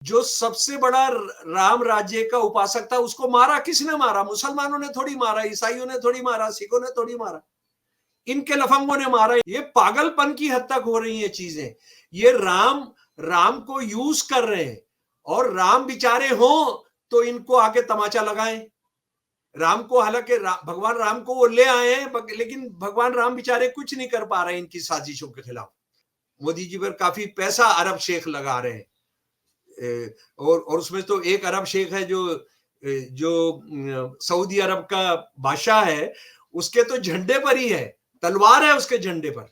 जो सबसे बड़ा राम राज्य का उपासक था, उसको मारा किसने? मारा मुसलमानों ने थोड़ी मारा, ईसाइयों ने थोड़ी मारा, सिखों ने थोड़ी मारा, इनके लफंगों ने मारा। ये पागलपन की हद तक हो रही है चीजें। ये राम को यूज कर रहे हैं, और राम बेचारे हो तो इनको आके तमाचा लगाएं। राम को, हालांकि भगवान राम को वो ले आए हैं, लेकिन भगवान राम बेचारे कुछ नहीं कर पा रहे हैं इनकी साजिशों के खिलाफ। मोदी जी पर काफी पैसा अरब शेख लगा रहे हैं, और उसमें तो एक अरब शेख है जो सऊदी अरब का बादशाह है, उसके तो झंडे पर ही है, तलवार है उसके झंडे पर।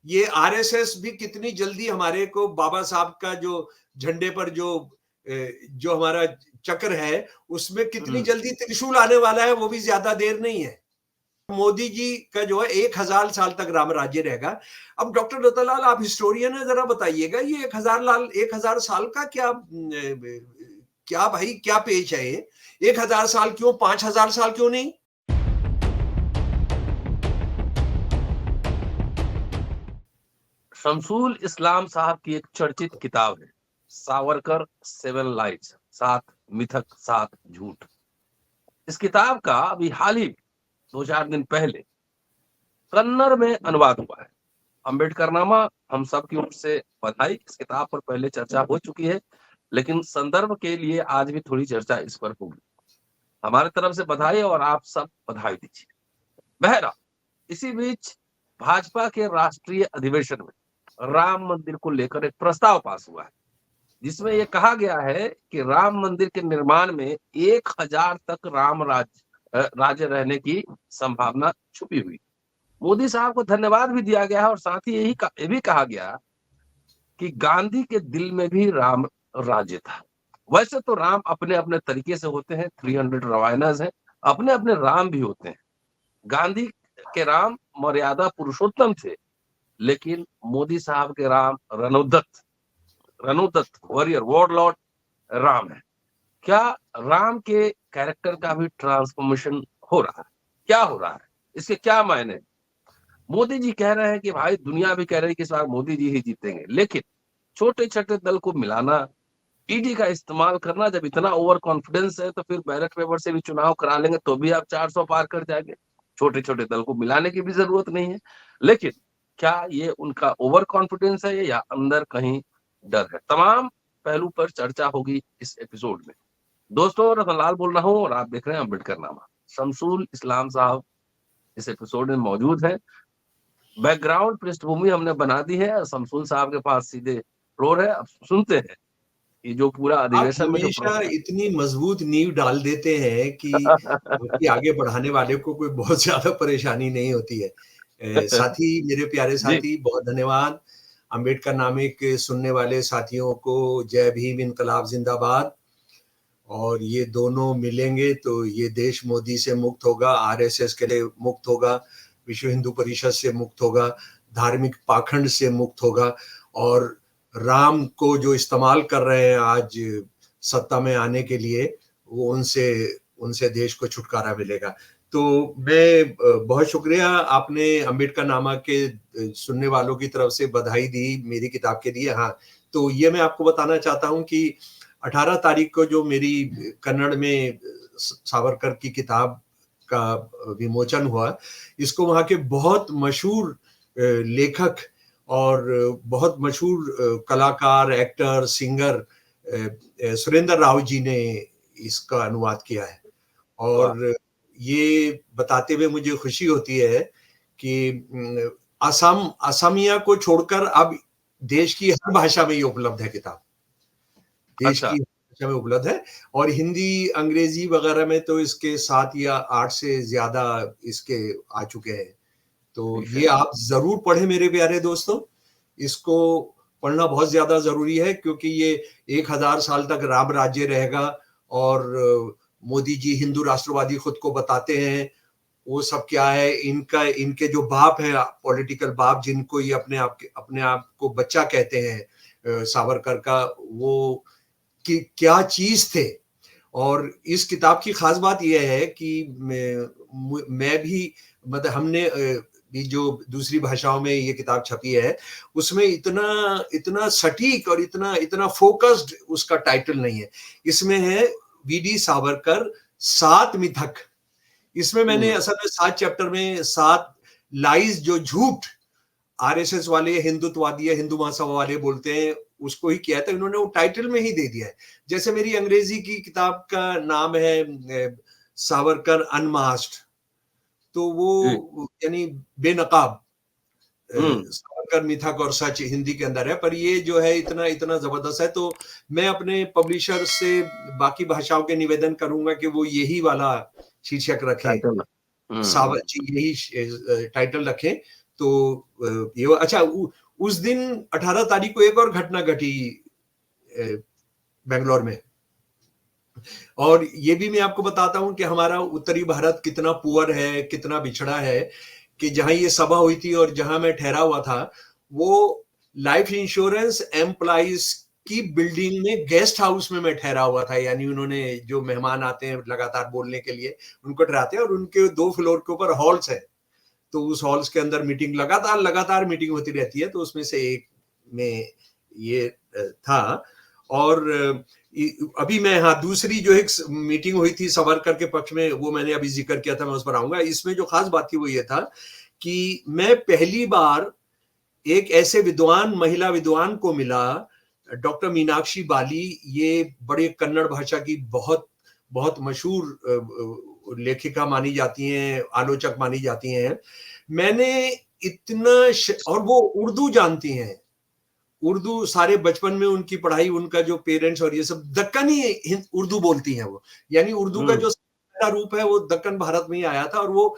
ये आरएसएस भी कितनी जल्दी हमारे को बाबा साहब का जो झंडे पर जो हमारा चक्र है, उसमें कितनी जल्दी त्रिशूल आने वाला है, वो भी ज्यादा देर नहीं है। मोदी जी का जो है 1000 साल तक राम राज्य रहेगा। अब डॉक्टर रतनलाल, आप हिस्टोरियन है, जरा बताइएगा ये 1000 साल का क्या भाई, क्या पेच है ये? 1000 साल क्यों, 5000 साल क्यों नहीं? शमसूल इस्लाम साहब की एक चर्चित किताब है, सावरकर 7 लाइट्स, 7 मिथक 7 झूठ। इस किताब का अभी हाल ही 2-4 दिन पहले कन्नड़ में अनुवाद हुआ है। अम्बेडकर नामा हम सब की ओर से बधाई। इस किताब पर पहले चर्चा हो चुकी है, लेकिन संदर्भ के लिए आज भी थोड़ी चर्चा इस पर होगी। हमारे तरफ से बधाई, और आप सब बधाई दीजिए। बहरहाल, इसी बीच भाजपा के राष्ट्रीय अधिवेशन में राम मंदिर को लेकर एक प्रस्ताव पास हुआ है, जिसमें यह कहा गया है कि राम मंदिर के निर्माण में 1000 तक राम राज्य रहने की संभावना छुपी हुई। मोदी साहब को धन्यवाद भी दिया गया है, और साथ ही ये भी कहा गया कि गांधी के दिल में भी राम राज्य था। वैसे तो राम अपने अपने तरीके से होते हैं, 300 रवायनाज हैं, अपने अपने राम भी होते हैं। गांधी के राम मर्यादा पुरुषोत्तम थे, लेकिन मोदी साहब के राम रणोदत्त वॉरियर वॉरलॉर्ड राम है। क्या राम के कैरेक्टर का भी ट्रांसफॉर्मेशन हो रहा है? क्या हो रहा है, इसके क्या मायने? मोदी जी कह रहे हैं कि भाई, दुनिया भी कह रही है कि इस बार मोदी जी ही जीतेंगे, लेकिन छोटे छोटे दल को मिलाना, ईडी का इस्तेमाल करना, जब इतना ओवर कॉन्फिडेंस है तो फिर बैलेट पेपर से भी चुनाव करा लेंगे तो भी आप 400 पार कर जाएंगे। छोटे छोटे दल को मिलाने की भी जरूरत नहीं है। लेकिन क्या ये उनका ओवर कॉन्फिडेंस है या अंदर कहीं डर है? तमाम पहलू पर चर्चा होगी इस एपिसोड में। दोस्तों, रतनलाल बोल रहा हूँ, और आप देख रहे हैं अम्बेडकर नामा। शमसूल इस्लाम साहब इस एपिसोड में मौजूद है। बैकग्राउंड पृष्ठभूमि हमने बना दी है, शमसूल साहब के पास सीधे फ्लोर है। अब सुनते हैं ये जो पूरा आप अधिवेशन में जो हमेशा इतनी मजबूत नींव डाल देते हैं कि आगे बढ़ाने वाले को कोई बहुत ज्यादा परेशानी नहीं होती है। साथी, मेरे प्यारे जी, साथी, बहुत धन्यवाद। अम्बेडकर नामे के सुनने वाले साथियों को जय भीम, इनकलाब जिंदाबाद। और ये दोनों मिलेंगे तो ये देश मोदी से मुक्त होगा, आरएसएस के लिए मुक्त होगा, विश्व हिंदू परिषद से मुक्त होगा, धार्मिक पाखंड से मुक्त होगा, और राम को जो इस्तेमाल कर रहे हैं आज सत्ता में आने के लिए, वो उनसे उनसे देश को छुटकारा मिलेगा। तो मैं बहुत शुक्रिया, आपने अम्बेडकर नामा के सुनने वालों की तरफ से बधाई दी मेरी किताब के लिए। हाँ, तो ये मैं आपको बताना चाहता हूँ कि 18 तारीख को जो मेरी कन्नड़ में सावरकर की किताब का विमोचन हुआ, इसको वहाँ के बहुत मशहूर लेखक और बहुत मशहूर कलाकार, एक्टर, सिंगर सुरेंद्र राव जी ने इसका अनुवाद किया है। और ये बताते हुए मुझे खुशी होती है कि असमिया को छोड़कर अब देश की हर भाषा में ये उपलब्ध है किताब। देश की भाषा में उपलब्ध है, और हिंदी, अंग्रेजी वगैरह में तो इसके 7 या 8 से ज्यादा इसके आ चुके हैं। तो ये आप जरूर पढ़ें मेरे प्यारे दोस्तों, इसको पढ़ना बहुत ज्यादा जरूरी है, क्योंकि ये 1000 साल तक राम राज्य रहेगा। और मोदी जी हिंदू राष्ट्रवादी खुद को बताते हैं, वो सब क्या है, इनके जो बाप हैं, पॉलिटिकल बाप, जिनको ये अपने आप को बच्चा कहते हैं, सावरकर का, वो कि क्या चीज थे। और इस किताब की खास बात यह है कि मैं भी, मतलब हमने भी जो दूसरी भाषाओं में ये किताब छपी है, उसमें इतना सटीक और इतना फोकस्ड उसका टाइटल नहीं है। इसमें है वीडी सावरकर 7 मिथक। इसमें मैंने असल में 7 चैप्टर में 7 लाइज, जो झूठ आरएसएस वाले, हिंदुत्ववादी या हिंदू महासभा वाले बोलते हैं, उसको ही किया था। इन्होंने वो टाइटल में ही दे दिया है। जैसे मेरी अंग्रेजी की किताब का नाम है सावरकर अनमास्क्ड, तो वो यानी बेनकाब, सावरकर मिथक और सच हिंदी के अंदर है। पर ये जो है इतना जबरदस्त है, तो मैं अपने पब्लिशर से बाकी भाषाओं के निवेदन करूंगा कि वो यही वाला शीर्षक रखें, यही टाइटल रखें। तो ये अच्छा, उस दिन 18 तारीख को एक और घटना घटी बेंगलोर में, और ये भी मैं आपको बताता हूं कि हमारा उत्तरी भारत कितना पुअर है, कितना बिछड़ा है, कि जहां ये सभा हुई थी और जहां मैं ठहरा हुआ था, वो लाइफ इंश्योरेंस एम्प्लॉइज की बिल्डिंग में गेस्ट हाउस में मैं ठहरा हुआ था। यानी उन्होंने, जो मेहमान आते हैं लगातार बोलने के लिए, उनको ठहराते हैं, और उनके 2 फ्लोर के ऊपर हॉल्स है, तो उस हॉल्स के अंदर मीटिंग लगातार मीटिंग होती रहती है। तो उसमें से एक में ये था। और अभी मैं, हाँ, दूसरी जो एक मीटिंग हुई थी सावरकर के पक्ष में, वो मैंने अभी जिक्र किया था, मैं उस पर आऊंगा। इसमें जो खास बात थी वो ये था कि मैं पहली बार एक ऐसे विद्वान, महिला विद्वान को मिला, डॉक्टर मीनाक्षी बाली। ये बड़े कन्नड़ भाषा की बहुत बहुत मशहूर लेखिका मानी जाती हैं, आलोचक मानी जाती हैं। मैंने और वो उर्दू जानती हैं, उर्दू सारे बचपन में उनकी पढ़ाई, उनका जो पेरेंट्स और ये सब दक्कनी उर्दू बोलती हैं वो, यानी उर्दू का जो रूप है वो दक्कन भारत में ही आया था, और वो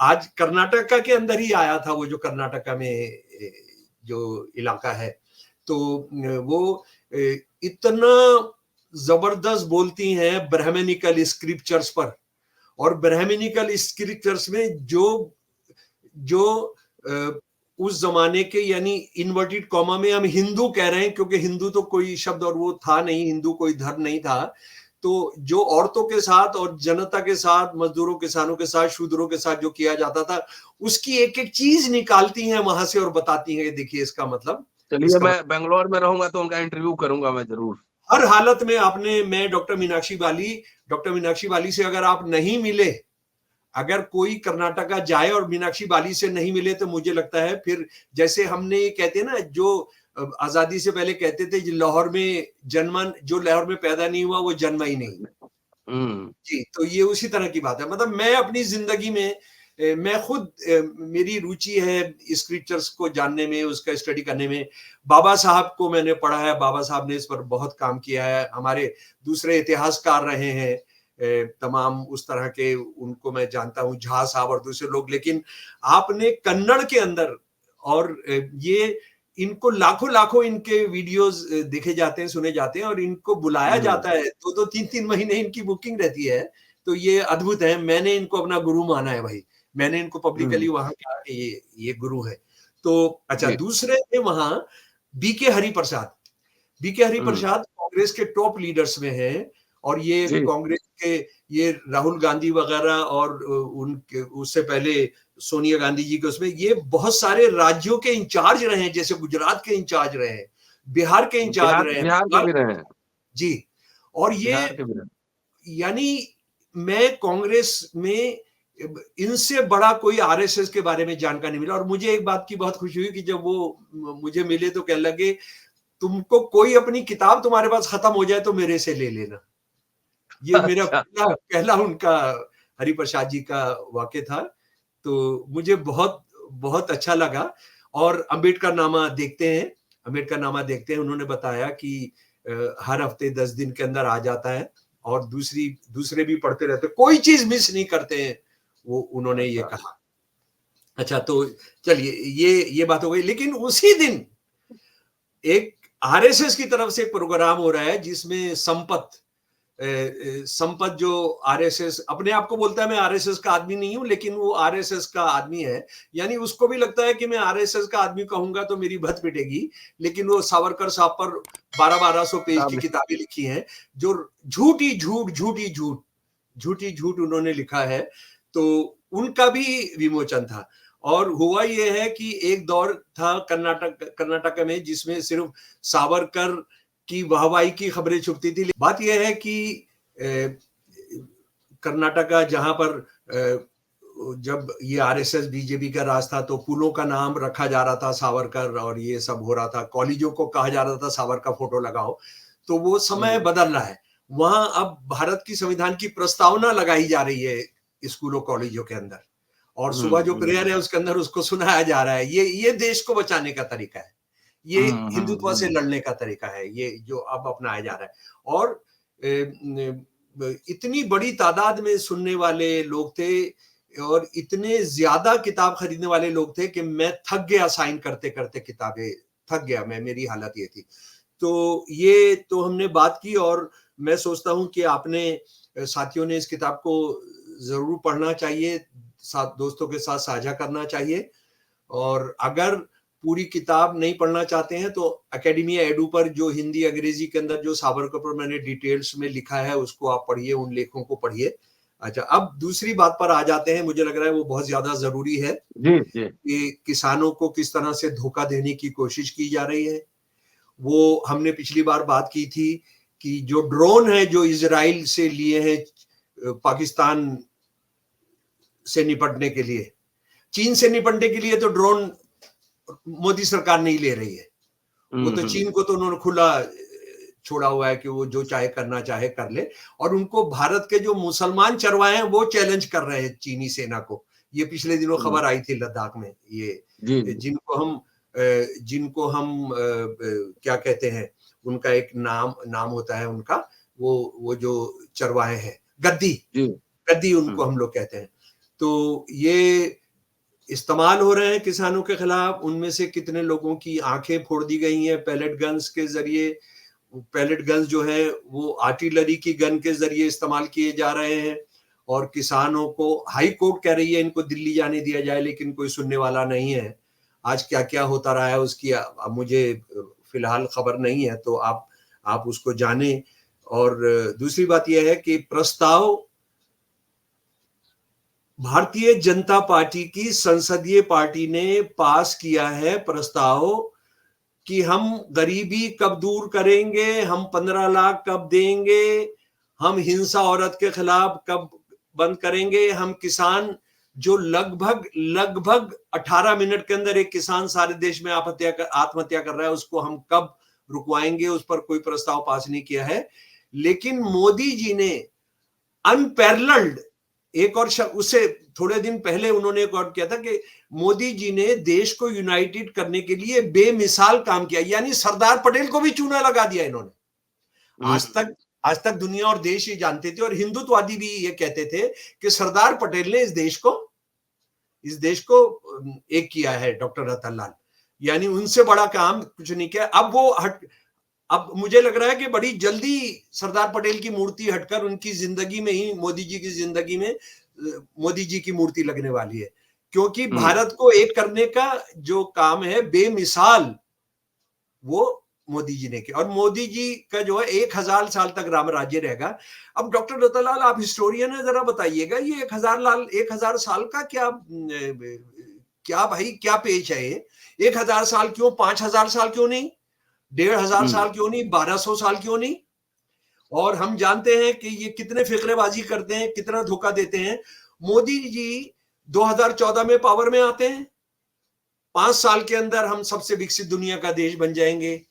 आज कर्नाटका के अंदर ही आया था, वो जो कर्नाटका में जो इलाका है। तो वो इतना जबरदस्त बोलती हैं ब्राह्मणिकल स्क्रिप्चर्स पर, और ब्राह्मणिकल स्क्रिप्चर्स में जो उस जमाने के, यानी इन्वर्टेड कॉमा में हम हिंदू कह रहे हैं, क्योंकि हिंदू तो कोई शब्द और वो था नहीं, हिंदू कोई धर्म नहीं था। तो जो औरतों के साथ और जनता के साथ, मजदूरों, किसानों के साथ, शूद्रों के साथ जो किया जाता था, उसकी एक एक चीज निकालती हैं वहां से और बताती हैं, देखिए इसका मतलब। चलिए, मैं बेंगलोर में रहूंगा तो उनका इंटरव्यू करूंगा मैं जरूर। हर हालत में मैं डॉक्टर मीनाक्षी बाली से अगर आप नहीं मिले, अगर कोई कर्नाटका जाए और मीनाक्षी बाली से नहीं मिले, तो मुझे लगता है फिर, जैसे हमने ये कहते हैं ना, जो आजादी से पहले कहते थे, लाहौर में जन्मन, जो लाहौर में पैदा नहीं हुआ वो जन्मा ही नहीं। जी, तो ये उसी तरह की बात है। मतलब मैं अपनी जिंदगी में, मैं खुद, मेरी रुचि है स्क्रिप्चर्स को जानने में, उसका स्टडी करने में। बाबा साहब को मैंने पढ़ा है, बाबा साहब ने इस पर बहुत काम किया है। हमारे दूसरे इतिहासकार रहे हैं तमाम उस तरह के, उनको मैं जानता हूँ, झा साहब और दूसरे लोग। लेकिन आपने कन्नड़ के अंदर, और ये इनको लाखों इनके वीडियोस देखे जाते हैं, सुने जाते हैं, और इनको बुलाया जाता है, 2-2, 3-3 महीने इनकी बुकिंग रहती है। तो ये अद्भुत है। मैंने इनको अपना गुरु माना है भाई, मैंने इनको पब्लिकली वहां कहा कि ये गुरु है। तो अच्छा, दूसरे थे वहां बीके हरिप्रसाद। बीके हरिप्रसाद कांग्रेस के टॉप लीडर्स में हैं, और ये कांग्रेस के, ये राहुल गांधी वगैरह और उनके, उससे पहले सोनिया गांधी जी के उसमें, ये बहुत सारे राज्यों के इंचार्ज रहे हैं, जैसे गुजरात के इंचार्ज रहे हैं, बिहार के इंचार्ज रहे हैं, बिहार के भी रहे हैं जी। और ये, यानी मैं कांग्रेस में इनसे बड़ा कोई आरएसएस के बारे में जानकारी नहीं मिला। और मुझे एक बात की बहुत खुशी हुई कि जब वो मुझे मिले तो कहने लगे, तुमको कोई अपनी किताब तुम्हारे पास खत्म हो जाए तो मेरे से ले लेना। ये मेरा पहला उनका, हरिप्रसाद जी का वाक्य था। तो मुझे बहुत बहुत अच्छा लगा। और अम्बेडकर नामा देखते हैं, उन्होंने बताया कि हर हफ्ते 10 दिन के अंदर आ जाता है, और दूसरे भी पढ़ते रहते, कोई चीज मिस नहीं करते हैं वो, उन्होंने ये कहा। अच्छा, तो चलिए, ये बात हो गई। लेकिन उसी दिन एक आरएसएस की तरफ से एक प्रोग्राम हो रहा है, जिसमें संपत जो आरएसएस अपने आप को बोलता है, मैं आरएसएस का आदमी नहीं हूं, लेकिन वो आरएसएस का आदमी है। यानी उसको भी लगता है कि मैं आरएसएस का आदमी कहूंगा तो मेरी भत पिटेगी। लेकिन वो सावरकर साहब पर 1200 पेज की किताबें लिखी हैं, जो झूठी झूठ उन्होंने लिखा है। तो उनका भी विमोचन था। और हुआ ये है कि एक दौर था कर्नाटक में जिसमें सिर्फ सावरकर की वाहवाही की खबरें छुपती थी। बात यह है कि कर्नाटका जहां पर जब ये आरएसएस बीजेपी का राज था तो पुलों का नाम रखा जा रहा था सावरकर, और ये सब हो रहा था, कॉलेजों को कहा जा रहा था सावरकर फोटो लगाओ। तो वो समय बदल रहा है। वहां अब भारत की संविधान की प्रस्तावना लगाई जा रही है स्कूलों कॉलेजों के अंदर, और सुबह जो प्रेयर है उसके अंदर उसको सुनाया जा रहा है। ये देश को बचाने का तरीका है, ये हिंदुत्व से लड़ने का तरीका है, ये जो अब अपनाया जा रहा है। और इतनी बड़ी तादाद में सुनने वाले लोग थे और इतने ज्यादा किताब खरीदने वाले लोग थे कि मैं थक गया, साइन करते करते किताबें थक गया मैं, मेरी हालत ये थी। तो ये तो हमने बात की, और मैं सोचता हूं कि आपने साथियों ने इस किताब को जरूर पढ़ना चाहिए, साथ दोस्तों के साथ साझा करना चाहिए। और अगर पूरी किताब नहीं पढ़ना चाहते हैं तो एकेडमिया एडू पर जो हिंदी अंग्रेजी के अंदर जो सावरकर पर मैंने डिटेल्स में लिखा है उसको आप पढ़िए, उन लेखों को पढ़िए। अच्छा, अब दूसरी बात पर आ जाते हैं, मुझे लग रहा है वो बहुत ज्यादा जरूरी है कि किसानों को किस तरह से धोखा देने की कोशिश की जा रही है। वो हमने पिछली बार बात की थी कि जो ड्रोन है जो इजराइल से लिए हैं पाकिस्तान से निपटने के लिए, चीन से निपटने के लिए तो ड्रोन मोदी सरकार नहीं ले रही है। वो तो चीन को तो उन्होंने खुला छोड़ा हुआ है कि वो जो चाहे करना चाहे कर ले, और उनको भारत के जो मुसलमान चरवाहे हैं वो चैलेंज कर रहे हैं चीनी सेना को। ये पिछले दिनों खबर आई थी लद्दाख में, ये जिनको हम क्या कहते हैं, उनका एक नाम होता है उनका, वो जो चरवाहे हैं, गद्दी उनको हम लोग कहते हैं। तो ये इस्तेमाल हो रहे हैं किसानों के खिलाफ। उनमें से कितने लोगों की आंखें फोड़ दी गई हैं पैलेट गन्स के जरिए। पैलेट गन्स जो है वो आर्टिलरी की गन के जरिए इस्तेमाल किए जा रहे हैं, और किसानों को हाई कोर्ट कह रही है इनको दिल्ली जाने दिया जाए, लेकिन कोई सुनने वाला नहीं है। आज क्या क्या होता रहा है उसकी मुझे फिलहाल खबर नहीं है, तो आप उसको जाने। और दूसरी बात यह है कि प्रस्ताव भारतीय जनता पार्टी की संसदीय पार्टी ने पास किया है, प्रस्ताव कि हम गरीबी कब दूर करेंगे, हम 15 लाख कब देंगे, हम हिंसा औरत के खिलाफ कब बंद करेंगे, हम किसान जो लगभग 18 मिनट के अंदर एक किसान सारे देश में आत्महत्या कर रहा है, उसको हम कब रुकवाएंगे, उस पर कोई प्रस्ताव पास नहीं किया है। लेकिन मोदी जी ने अनपैरेलल्ड एक और उससे थोड़े दिन पहले उन्होंने एक और किया था कि मोदी जी ने देश को यूनाइटेड करने के लिए बेमिसाल काम किया, यानी सरदार पटेल को भी चूना लगा दिया इन्होंने। आज तक दुनिया और देश ये जानते थे, और हिंदुत्ववादी भी ये कहते थे कि सरदार पटेल ने इस देश को एक किया है, डॉक्टर रतन लाल, यानी उनसे बड़ा काम कुछ नहीं किया। अब मुझे लग रहा है कि बड़ी जल्दी सरदार पटेल की मूर्ति हटकर उनकी जिंदगी में ही मोदी जी की जिंदगी में मोदी जी की मूर्ति लगने वाली है, क्योंकि भारत को एक करने का जो काम है बेमिसाल वो मोदी जी ने किया। और मोदी जी का जो है 1000 साल तक राम राज्य रहेगा। अब डॉक्टर रतन लाल, आप हिस्टोरियन है, जरा बताइएगा ये 1000 साल का क्या पेच है ये? 1000 साल क्यों, 5000 साल क्यों नहीं, 1500 साल क्यों नहीं, 1200 साल क्यों नहीं? और हम जानते हैं कि ये कितने फिक्रेबाजी करते हैं, कितना धोखा देते हैं। मोदी जी 2014 में पावर में आते हैं, 5 साल के अंदर हम सबसे विकसित दुनिया का देश बन जाएंगे,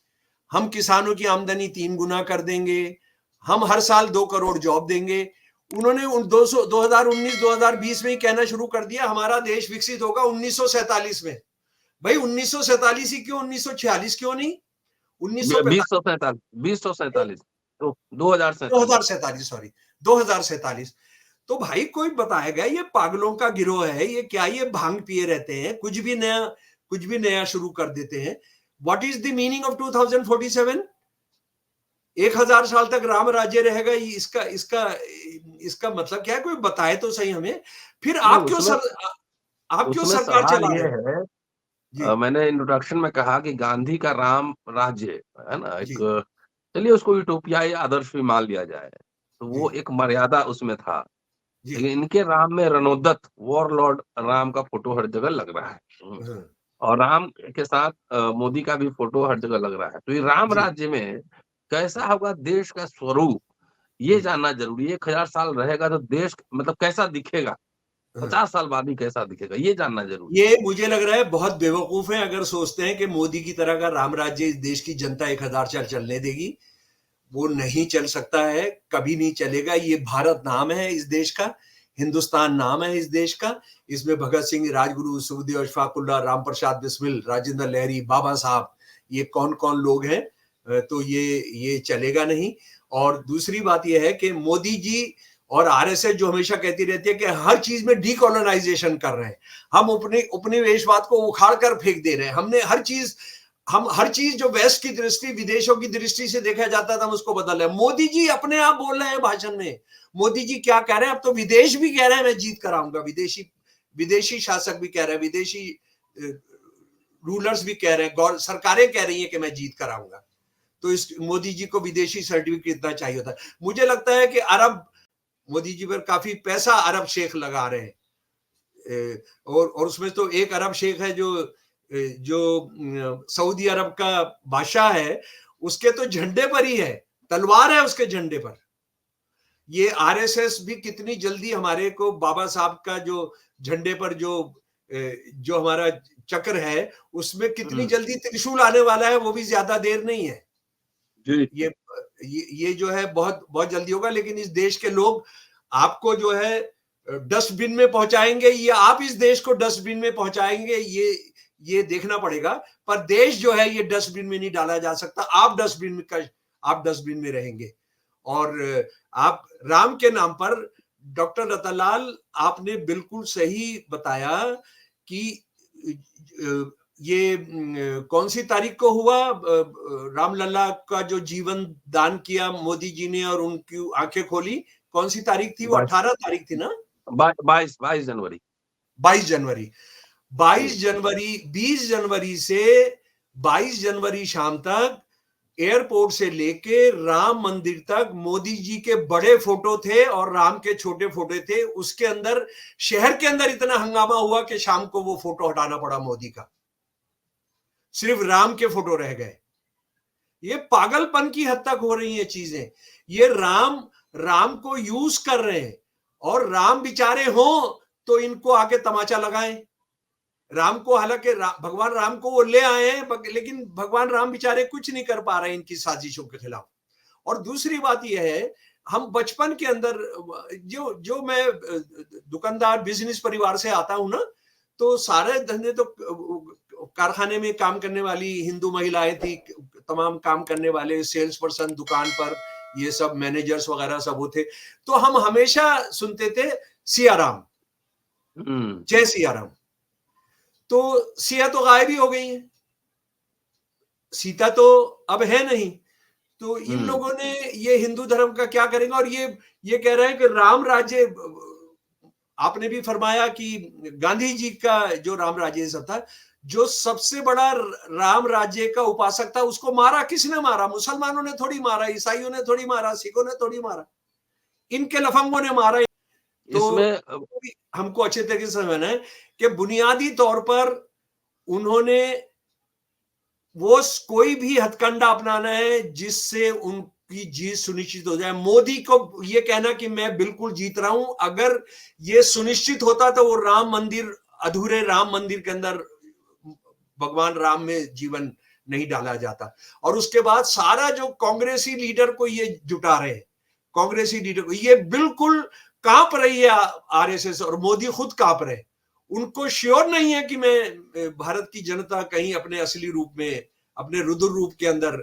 हम किसानों की आमदनी 3 गुना कर देंगे, हम हर साल 2 करोड़ जॉब देंगे। उन्होंने 2019-2020 में ही कहना शुरू कर दिया हमारा देश विकसित होगा 1947 में। भाई 1947 ही क्यों, 1946 क्यों नहीं, 2047 तो 2047 तो भाई कोई बताएगा ये पागलों का गिरोह है ये क्या? ये भांग पिए रहते हैं, कुछ भी नया शुरू कर देते हैं। What is the meaning of 2047? 1000 साल तक राम राज्य रहेगा, इसका मतलब क्या है? कोई बताए तो सही हमें। फिर आप क्यों सरकार चला रहे हैं? मैंने इंट्रोडक्शन में कहा कि गांधी का राम राज्य है ना, एक चलिए उसको यूटोपिया या आदर्श भी मान लिया जाए, तो वो एक मर्यादा उसमें था लेकिन इनके राम में रणोदत वॉरलॉर्ड राम का फोटो हर जगह लग रहा है। हाँ, और राम के साथ मोदी का भी फोटो हर जगह लग रहा है। तो ये राम जी, राज्य में कैसा होगा देश का स्वरूप, ये हम्म, जानना जरूरी है। 1000 साल रहेगा तो देश मतलब कैसा दिखेगा, हाँ। 50 साल बाद ही कैसा दिखेगा, ये जानना जरूरी है। ये मुझे लग रहा है बहुत बेवकूफ है अगर सोचते हैं कि मोदी की तरह का राम राज्य इस देश की जनता 1000 साल चलने देगी। वो नहीं चल सकता है, कभी नहीं चलेगा। ये भारत नाम है इस देश का, हिंदुस्तान नाम है इस देश का। इसमें भगत सिंह, राजगुरु, सुखदेव, अशफाकुल्ला, राम प्रसाद बिस्मिल, राजेंद्र लहरी, बाबा साहब, ये कौन कौन लोग हैं। तो ये चलेगा नहीं। और दूसरी बात यह है कि मोदी जी और आरएसएस जो हमेशा कहती रहती है कि हर चीज में डीकोलोनाइजेशन कर रहे हैं, हम अपने उपनिवेशवाद को उखाड़ कर फेंक दे रहे हैं। हम हर चीज जो वेस्ट की दृष्टि, विदेशों की दृष्टि से देखा जाता था, हम उसको बदल रहे हैं। मोदी जी अपने आप बोल रहे हैं भाषण में। मोदी जी क्या कह रहे हैं, अब तो विदेश भी कह रहे हैं मैं जीत कर आऊंगा। विदेशी विदेशी शासक भी कह रहे हैं, विदेशी रूलर्स भी कह रहे हैं, सरकारें कह रही हैं कि मैं जीत कर आऊंगा। तो इस मोदी जी को विदेशी सर्टिफिकेट इतना चाहिए होता है। मुझे लगता है कि अरब मोदी जी पर काफी पैसा अरब शेख लगा रहे हैं। और उसमें तो एक अरब शेख है जो सऊदी अरब का बादशाह है, उसके तो झंडे पर ही है, तलवार है उसके झंडे पर। ये आरएसएस भी कितनी जल्दी हमारे को बाबा साहब का जो झंडे पर जो हमारा चक्र है, उसमें कितनी जल्दी त्रिशूल आने वाला है, वो भी ज्यादा देर नहीं है। जी। ये ये जो है बहुत बहुत जल्दी होगा। लेकिन इस देश के लोग आपको जो है डस्टबिन में पहुंचाएंगे, या आप इस देश को डस्टबिन में पहुंचाएंगे, ये देखना पड़ेगा। पर देश जो है ये डस्टबिन में नहीं डाला जा सकता। आप डस्टबिन में रहेंगे। और आप राम के नाम पर, डॉक्टर रतनलाल, आपने बिल्कुल सही बताया कि ये कौन सी तारीख को हुआ रामलला का जो जीवन दान किया मोदी जी ने और उनकी आंखें खोली? कौन सी तारीख थी वो? 18 तारीख थी ना? 22 जनवरी। 22 जनवरी। जी। 22 जनवरी, 20 जनवरी से 22 जनवरी शाम तक एयरपोर्ट से लेके राम मंदिर तक मोदी जी के बड़े फोटो थे और राम के छोटे फोटो थे। उसके अंदर, शहर के अंदर इतना हंगामा हुआ कि शाम को वो फोटो हटाना पड़ा मोदी का। सिर्फ राम के फोटो रह गए। ये पागलपन की हद तक हो रही है चीजें। ये राम को यूज कर रहे हैं, और राम बेचारे हो तो इनको आके तमाचा लगाएं। राम को, हालांकि भगवान राम को वो ले आए हैं, लेकिन भगवान राम बेचारे कुछ नहीं कर पा रहे इनकी साजिशों के खिलाफ। और दूसरी बात यह है, हम बचपन के अंदर, जो मैं दुकानदार बिजनेस परिवार से आता हूं ना, तो सारे धंधे तो कारखाने में काम करने वाली हिंदू महिलाएं थी, तमाम काम करने वाले सेल्स पर्सन दुकान पर, ये सब मैनेजर्स वगैरह सब होते। तो हम हमेशा सुनते थे सियाराम, जय सियाराम। तो सिया तो गायब ही हो गई है, सीता तो अब है नहीं। तो इन लोगों ने ये हिंदू धर्म का क्या करेंगे? और ये कह रहे हैं कि राम राज्य, आपने भी फरमाया कि गांधी जी का जो राम राज्य सब था, जो सबसे बड़ा राम राज्य का उपासक था, उसको मारा किसने? मारा मुसलमानों ने थोड़ी मारा, ईसाइयों ने थोड़ी मारा, सिखों ने थोड़ी मारा, इनके लफंगों ने मारा। तो इसमें हमको अच्छे तरीके से समझना है कि बुनियादी तौर पर उन्होंने वो कोई भी हथकंडा अपनाना है जिससे उनकी जीत सुनिश्चित हो जाए। मोदी को ये कहना कि मैं बिल्कुल जीत रहा हूं, अगर ये सुनिश्चित होता तो वो राम मंदिर, अधूरे राम मंदिर के अंदर भगवान राम में जीवन नहीं डाला जाता। और उसके बाद सारा जो कांग्रेसी लीडर को ये जुटा रहे, कांग्रेसी लीडर को ये बिल्कुल कांप रही है आरएसएस, और मोदी खुद कांप रहे। उनको श्योर नहीं है कि मैं भारत की जनता कहीं अपने असली रूप में, अपने रुद्र रूप के अंदर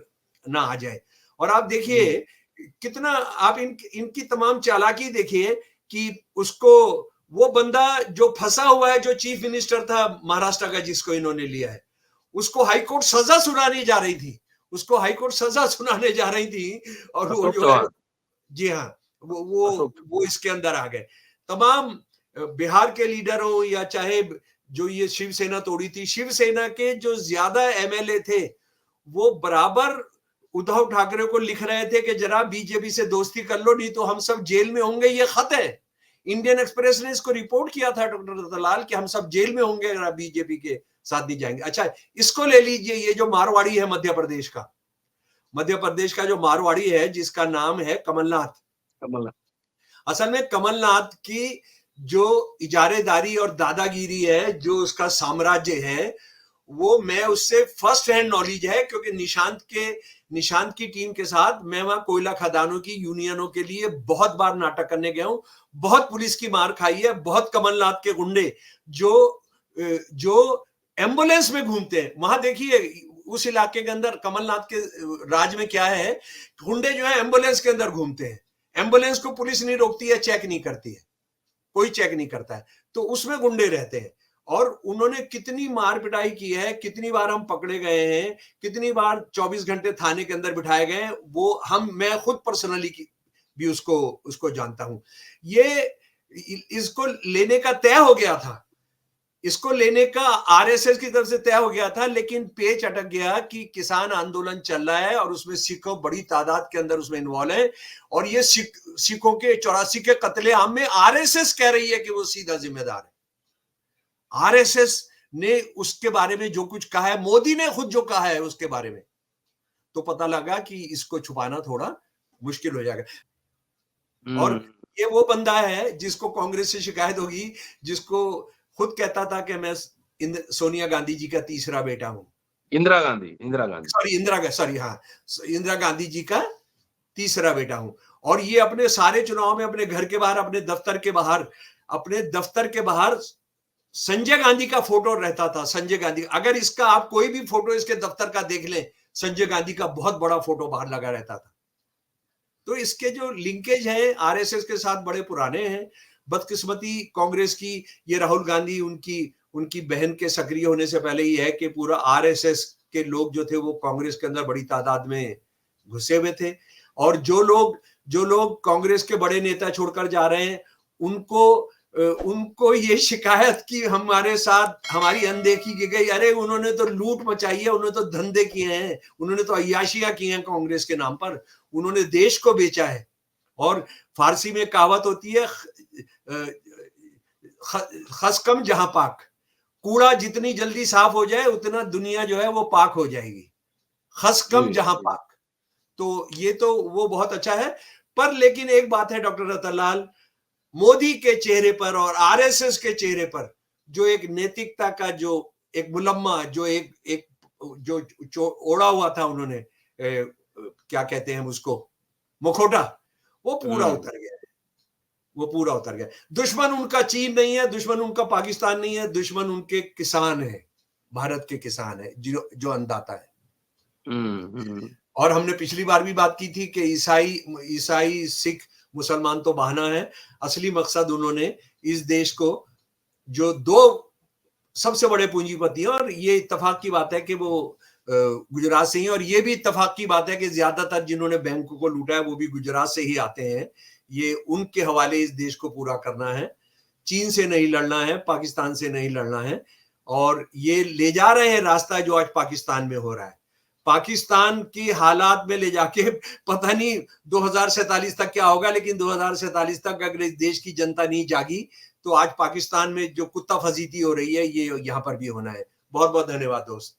ना आ जाए। और आप देखिए कितना, आप इनकी तमाम चालाकी देखिए कि उसको, वो बंदा जो फंसा हुआ है, जो चीफ मिनिस्टर था महाराष्ट्र का जिसको इन्होंने लिया है, उसको हाईकोर्ट सजा सुनाने जा रही थी, उसको हाईकोर्ट सजा सुनाने जा रही थी, और वो अशोक जो है, चौहान। जी हाँ, अशोक। वो इसके अंदर आ गए। तमाम बिहार के लीडर हो, या चाहे जो ये शिवसेना तोड़ी थी, शिवसेना के जो ज्यादा एमएलए थे वो बराबर उद्धव ठाकरे को लिख रहे थे कि जरा बीजेपी से दोस्ती कर लो, नहीं तो हम सब जेल में होंगे, ये खत है। इंडियन एक्सप्रेस ने इसको रिपोर्ट किया था डॉक्टर दत्तालाल कि हम सब जेल में होंगे अगर आप बीजेपी के साथ नहीं जाएंगे। अच्छा, इसको ले लीजिए, ये जो मारवाड़ी है मध्य प्रदेश का जो मारवाड़ी है जिसका नाम है कमलनाथ। असल में कमलनाथ की जो इजारेदारी और दादागिरी है, जो उसका साम्राज्य है, वो मैं उससे फर्स्ट हैंड नॉलेज है, क्योंकि निशांत की टीम के साथ मैं वहां कोयला खदानों की यूनियनों के लिए बहुत बार नाटक करने गया हूं, बहुत पुलिस की मार खाई है, बहुत कमलनाथ के गुंडे जो एम्बुलेंस में घूमते हैं। वहां देखिए उस इलाके के अंदर कमलनाथ के राज में क्या है, गुंडे जो है एम्बुलेंस के अंदर घूमते हैं, एम्बुलेंस को पुलिस नहीं रोकती है, चेक नहीं करती है, कोई चेक नहीं करता है, तो उसमें गुंडे रहते हैं। और उन्होंने कितनी मार पिटाई की है, कितनी बार हम पकड़े गए हैं, कितनी बार 24 घंटे थाने के अंदर बिठाए गए हैं, वो मैं खुद पर्सनली भी उसको जानता हूं। इसको लेने का तय हो गया था, इसको लेने का आरएसएस की तरफ से तय हो गया था, लेकिन पेच अटक गया कि किसान आंदोलन चल रहा है और उसमें सिख बड़ी तादाद के अंदर उसमें इन्वॉल्व है, और ये सिखों के 84 के कत्लेआम में आरएसएस कह रही है कि वो सीधा जिम्मेदार है। आरएसएस ने उसके बारे में जो कुछ कहा है, मोदी ने खुद जो कहा है उसके बारे में, तो पता लगा कि इसको छुपाना थोड़ा मुश्किल हो जाएगा। और ये वो बंदा है जिसको कांग्रेस से शिकायत होगी, जिसको खुद कहता था कि मैं सोनिया गांधी जी का तीसरा बेटा हूं, इंदिरा गांधी जी का तीसरा बेटा हूं। और ये अपने सारे चुनाव में अपने घर के बाहर, अपने दफ्तर के बाहर संजय गांधी का फोटो रहता था। संजय गांधी, अगर इसका आप कोई भी फोटो इसके दफ्तर का देख लें, संजय गांधी का बहुत बड़ा फोटो बाहर लगा रहता था। तो इसके जो लिंकेज है आरएसएस के साथ बड़े पुराने हैं। बदकिस्मती कांग्रेस की, ये राहुल गांधी उनकी बहन के सक्रिय होने से पहले ही है कि पूरा आरएसएस के लोग जो थे वो कांग्रेस के अंदर बड़ी तादाद में घुसे हुए थे। और जो लोग कांग्रेस के बड़े नेता छोड़कर जा रहे हैं, उनको ये शिकायत की हमारे साथ हमारी अनदेखी की गई, अरे उन्होंने तो लूट मचाई है, उन्होंने तो धंधे किए हैं, उन्होंने तो अय्याशियां की हैं कांग्रेस के नाम पर, उन्होंने देश को बेचा है। और फारसी में कहावत होती है, खसकम जहां पाक, कूड़ा जितनी जल्दी साफ हो जाए उतना दुनिया जो है वो पाक हो जाएगी, खसकम जहां पाक। तो ये तो वो बहुत अच्छा है। पर लेकिन एक बात है डॉक्टर रतनलाल, मोदी के चेहरे पर और आरएसएस के चेहरे पर जो एक नैतिकता का जो एक मुलम्मा, जो ओढ़ा हुआ था उन्होंने, क्या कहते हैं उसको, मुखौटा, वो पूरा उतर गया। दुश्मन उनका चीन नहीं है, दुश्मन उनका पाकिस्तान नहीं है, दुश्मन उनके किसान है, भारत के किसान है जो अन्नदाता है। और हमने पिछली बार भी बात की थी कि ईसाई सिख मुसलमान तो बहाना है, असली मकसद उन्होंने इस देश को, जो दो सबसे बड़े पूंजीपति हैं, और ये इत्तेफाक की बात है कि वो गुजरात से ही, और ये भी इत्तेफाक की बात है कि ज्यादातर जिन्होंने बैंकों को लूटा है वो भी गुजरात से ही आते हैं। ये उनके हवाले इस देश को पूरा करना है, चीन से नहीं लड़ना है, पाकिस्तान से नहीं लड़ना है, और ये ले जा रहे हैं रास्ता जो आज पाकिस्तान में हो रहा है। पाकिस्तान की हालात में ले जाके पता नहीं 2047 तक क्या होगा, लेकिन 2047 तक अगर इस देश की जनता नहीं जागी तो आज पाकिस्तान में जो कुत्ता फजीती हो रही है ये यहाँ पर भी होना है। बहुत बहुत धन्यवाद दोस्त।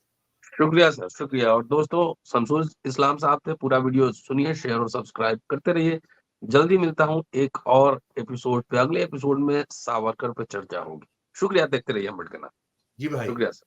शुक्रिया सर, शुक्रिया। और दोस्तों, शमसुल इस्लाम साहब थे, पूरा वीडियो सुनिए, शेयर और सब्सक्राइब करते रहिए। जल्दी मिलता हूँ एक और एपिसोड पे, अगले एपिसोड में सावरकर पे चर्चा होगी। शुक्रिया, देखते रहिए अम्बेडकर। जी भाई, शुक्रिया सर।